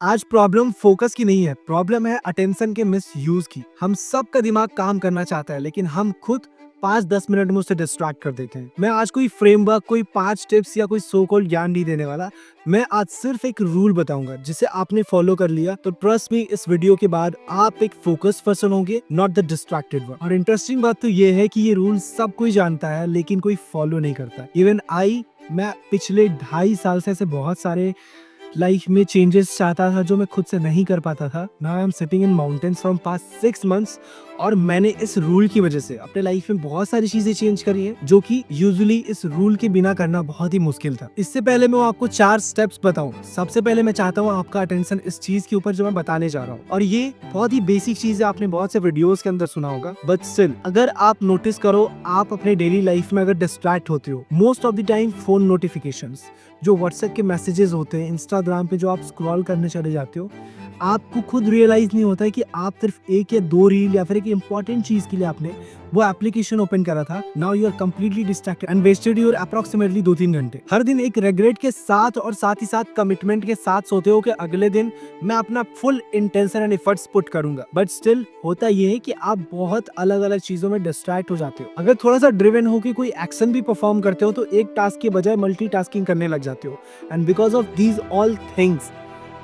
आज problem focus की नहीं है, प्रॉब्लम है अटेंशन के मिस यूज की। हम सबका दिमाग काम करना चाहता है, लेकिन हम खुद 5-10 मिनट में उससे डिस्ट्रैक्ट कर देते हैं। मैं आज कोई फ्रेमवर्क, कोई 5 टिप्स या कोई सो कॉल्ड ज्ञान नहीं देने वाला। मैं आज सिर्फ एक रूल बताऊंगा जिसे आपने फॉलो कर लिया तो ट्रस्ट मी, इस वीडियो के बाद आप एक फोकस पर्सन होंगे, नॉट द डिस्ट्रैक्टेड वन। और इंटरेस्टिंग बात तो ये है कि ये रूल सब कोई जानता है, लेकिन कोई फॉलो नहीं करता। इवन मैं पिछले 2.5 साल से ऐसे बहुत सारे लाइफ में चेंजेस चाहता था जो मैं खुद से नहीं कर पाता था। Now I am sitting in mountains from past 6 months, और मैंने इस रूल की वजह से अपने लाइफ में बहुत सारी चीजें चेंज करी है जो कि यूजुअली इस रूल के बिना करना बहुत ही मुश्किल था। इससे पहले मैं आपको 4 स्टेप्स बताऊं। सबसे पहले मैं चाहता हूं आपका अटेंशन इस चीज के ऊपर जो मैं बताने जा रहा हूं, और ये बहुत ही बेसिक चीज है, आपने बहुत से वीडियोस के अंदर सुना होगा, बट स्टिल अगर आप नोटिस करो, आप अपने डेली लाइफ में अगर डिस्ट्रैक्ट होते हो most of the time, phone notifications, जो व्हाट्सएप के मैसेजेस होते हैं, इंस्टाग्राम पे जो आप स्क्रॉल करने चले जाते हो, आपको खुद रियलाइज नहीं होता है कि आप सिर्फ 1 या 2 रील या फिर एक इंपॉर्टेंट चीज के लिए आपने वो एप्लीकेशन ओपन करा था। Now you are completely distracted and wasted your approximately 2-3 घंटे। हर दिन एक रिग्रेट के साथ और साथ ही साथ कमिटमेंट के साथ सोते हो कि अगले दिन मैं अपना full intention and efforts put करूंगा, बट स्टिल होता ये है कि आप बहुत अलग अलग चीजों में डिस्ट्रैक्ट हो जाते हो। अगर थोड़ा सा ड्रिवन हो कि कोई एक्शन भी परफॉर्म करते हो तो एक टास्क के बजाय मल्टीटास्किंग करने लग जाते हो, and because of these all things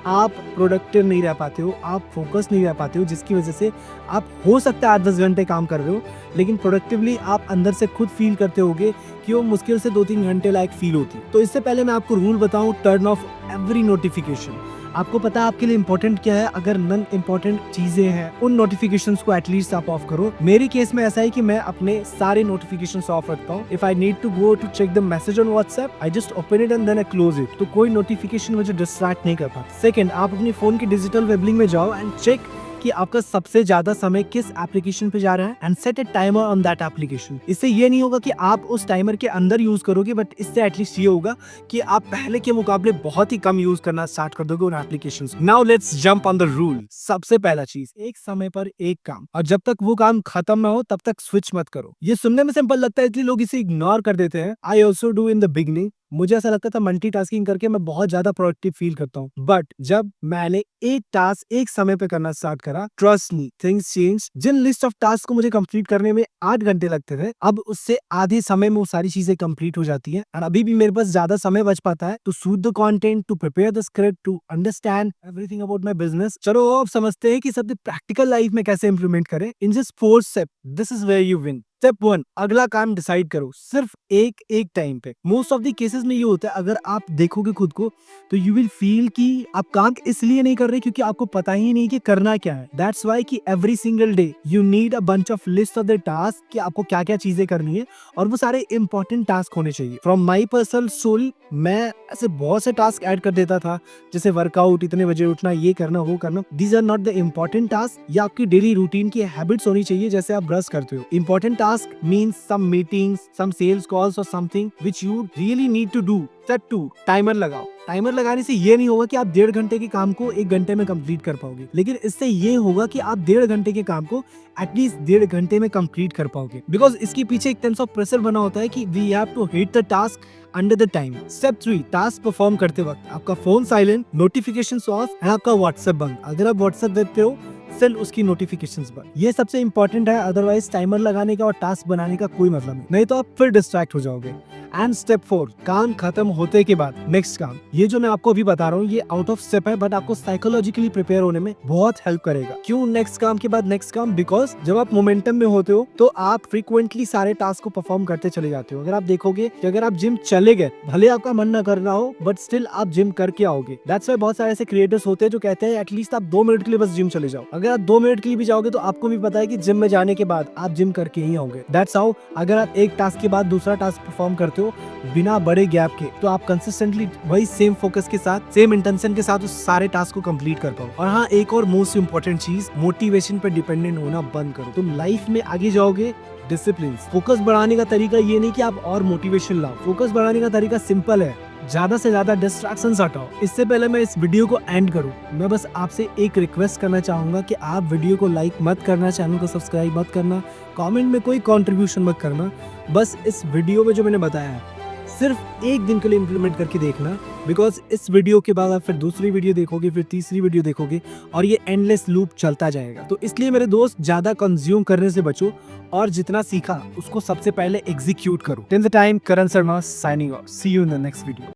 आप प्रोडक्टिव नहीं रह पाते हो, आप फोकस नहीं रह पाते हो, जिसकी वजह से आप हो सकता है 8-10 घंटे काम कर रहे हो, लेकिन प्रोडक्टिवली आप अंदर से खुद फील करते होगे कि वो मुश्किल से 2-3 घंटे लायक फील होती है। तो इससे पहले मैं आपको रूल बताऊं, टर्न ऑफ एवरी नोटिफिकेशन। आपको पता है आपके लिए इंपॉर्टेंट क्या है। अगर नॉन इंपॉर्टेंट चीजें हैं उन नोटिफिकेशंस को एटलीस्ट आप ऑफ करो। मेरे केस में ऐसा है कि मैं अपने सारे नोटिफिकेशंस ऑफ रखता हूँ। If I need to go to check the message on WhatsApp, I just open it and then I close it, तो कोई नोटिफिकेशन मुझे डिस्ट्रैक्ट नहीं कर पाता। सेकंड, आप अपनी फोन की डिजिटल वेबलिंग में जाओ एंड चेक कि आपका सबसे ज्यादा समय किस एप्लीकेशन पे जा रहा है, and set a timer on that application. इससे ये नहीं होगा कि आप उस टाइमर के अंदर यूज करोगे, बट इससे एटलीस्ट ये होगा कि आप पहले के मुकाबले बहुत ही कम यूज करना स्टार्ट कर दोगे उन applications. Now let's jump on the rule. सबसे पहला चीज, एक समय पर एक काम, और जब तक वो काम खत्म ना हो तब तक स्विच मत करो। ये सुनने में सिंपल लगता है इसलिए लोग इसे इग्नोर कर देते हैं। I also do in the beginning. मुझे ऐसा लगता था मल्टीटास्किंग करके मैं बहुत ज्यादा प्रोडक्टिव फील करता हूँ, बट जब मैंने एक टास्क एक समय पे करना स्टार्ट करा, ट्रस्ट मी, थिंग्स चेंज। जिन लिस्ट ऑफ टास्क को मुझे कंप्लीट करने में 8 घंटे लगते थे, अब उससे आधे समय में वो सारी चीजें कंप्लीट हो जाती हैं, और अभी भी मेरे पास ज्यादा समय बच पाता है to shoot the content, to prepare the script, to understand everything about my business. चलो अब समझते हैं कि सब प्रैक्टिकल लाइफ में कैसे इंप्लीमेंट करें in just 4 step. This is where you win. Step 1, अगला काम डिसाइड करो, सिर्फ एक टाइम पे। मोस्ट ऑफ द केसेस में ये होता है, अगर आप देखोगे खुद को तो यू विल फील कि आप काम इसलिए नहीं कर रहे क्योंकि आपको पता ही नहीं कि करना क्या है। दैट्स वाई कि every single day you need a bunch of list of the task कि आपको क्या क्या चीजें करनी है, और वो सारे इंपॉर्टेंट टास्क होने चाहिए। फ्रॉम माई पर्सनल सोल, मैं ऐसे बहुत से टास्क ऐड कर देता था, जैसे वर्कआउट, इतने बजे उठना, ये करना, वो करना। These are not the important task. या आपकी डेली रूटीन की हैबिट्स होनी चाहिए, जैसे आप ब्रश करते हो। Important task means some meetings, some sales calls और something which you really need to do. Step 2, timer लगाओ। टाइमर लगाने से ये नहीं होगा कि आप 1.5 घंटे के काम को 1 घंटे में कंप्लीट कर पाओगे, लेकिन इससे ये होगा कि आप 1.5 घंटे के काम को एटलीस्ट 1.5 घंटे में कंप्लीट कर पाओगे, बिकॉज इसके पीछे एक सेंस ऑफ प्रेशर बना होता है कि we have to hit the task under the time. Step 3, task perform करते वक्त आपका phone silent, notifications off, and आपका व्हाट्सएप बंद। अगर आप व्हाट्सएप देखते हो, सिर्फ उसकी नोटिफिकेशंस बंद। ये सबसे इंपॉर्टेंट है, अदरवाइज टाइमर लगाने का और टास्क बनाने का कोई मतलब नहीं तो आप फिर डिस्ट्रैक्ट हो जाओगे। एंड स्टेप 4, काम खत्म होते के बाद नेक्स्ट काम। ये जो मैं आपको अभी बता रहा हूँ ये आउट ऑफ स्टेप है, बट आपको साइकोलॉजिकली प्रिपेयर होने में बहुत हेल्प करेगा। क्यों नेक्स्ट काम के बाद नेक्स्ट काम? बिकॉज जब आप मोमेंटम में होते हो तो आप फ्रीक्वेंटली सारे टास्क को परफॉर्म करते चले जाते हो। अगर आप देखोगे कि अगर आप जिम चले गए, भले आपका मन न करना हो, बट स्टिल आप जिम करके आओगे। दैट्स व्हाई बहुत सारे ऐसे क्रिएटर्स होते हैं जो कहते हैं एटलीस्ट आप 2 मिनट के लिए बस जिम चले जाओ। अगर आप 2 मिनट के लिए भी जाओगे तो आपको भी पता है कि जिम में जाने के बाद आप जिम करके ही आओगे। दैट्स हाउ अगर आप एक टास्क के बाद दूसरा टास्क परफॉर्म करते हो बिना बड़े गैप के, तो आप कंसिस्टेंटली वही सेम फोकस के साथ, सेम इंटेंशन के साथ उस सारे टास्क को कंप्लीट कर पाओ। और हाँ, एक और मोस्ट इंपॉर्टेंट चीज, मोटिवेशन पे डिपेंडेंट होना बंद करो। तुम लाइफ में आगे जाओगे डिसिप्लिन। फोकस बढ़ाने का तरीका ये नहीं कि आप और मोटिवेशन लाओ, फोकस बढ़ाने का तरीका सिंपल है, ज्यादा से ज्यादा डिस्ट्रैक्शंस हटाओ। इससे पहले मैं इस वीडियो को एंड करूं, मैं बस आपसे एक रिक्वेस्ट करना चाहूंगा कि आप वीडियो को लाइक मत करना, चैनल को सब्सक्राइब मत करना, कमेंट में कोई कंट्रीब्यूशन मत करना। बस इस वीडियो में जो मैंने बताया है सिर्फ एक दिन के लिए इम्प्लीमेंट करके देखना, बिकॉज इस वीडियो के बाद आप फिर दूसरी वीडियो देखोगे, फिर तीसरी वीडियो देखोगे और ये एंडलेस लूप चलता जाएगा। तो इसलिए मेरे दोस्त ज्यादा कंज्यूम करने से बचो और जितना सीखा उसको सबसे पहले एग्जीक्यूट करो। Till the time, Karan Sharma signing off. See you in the next video.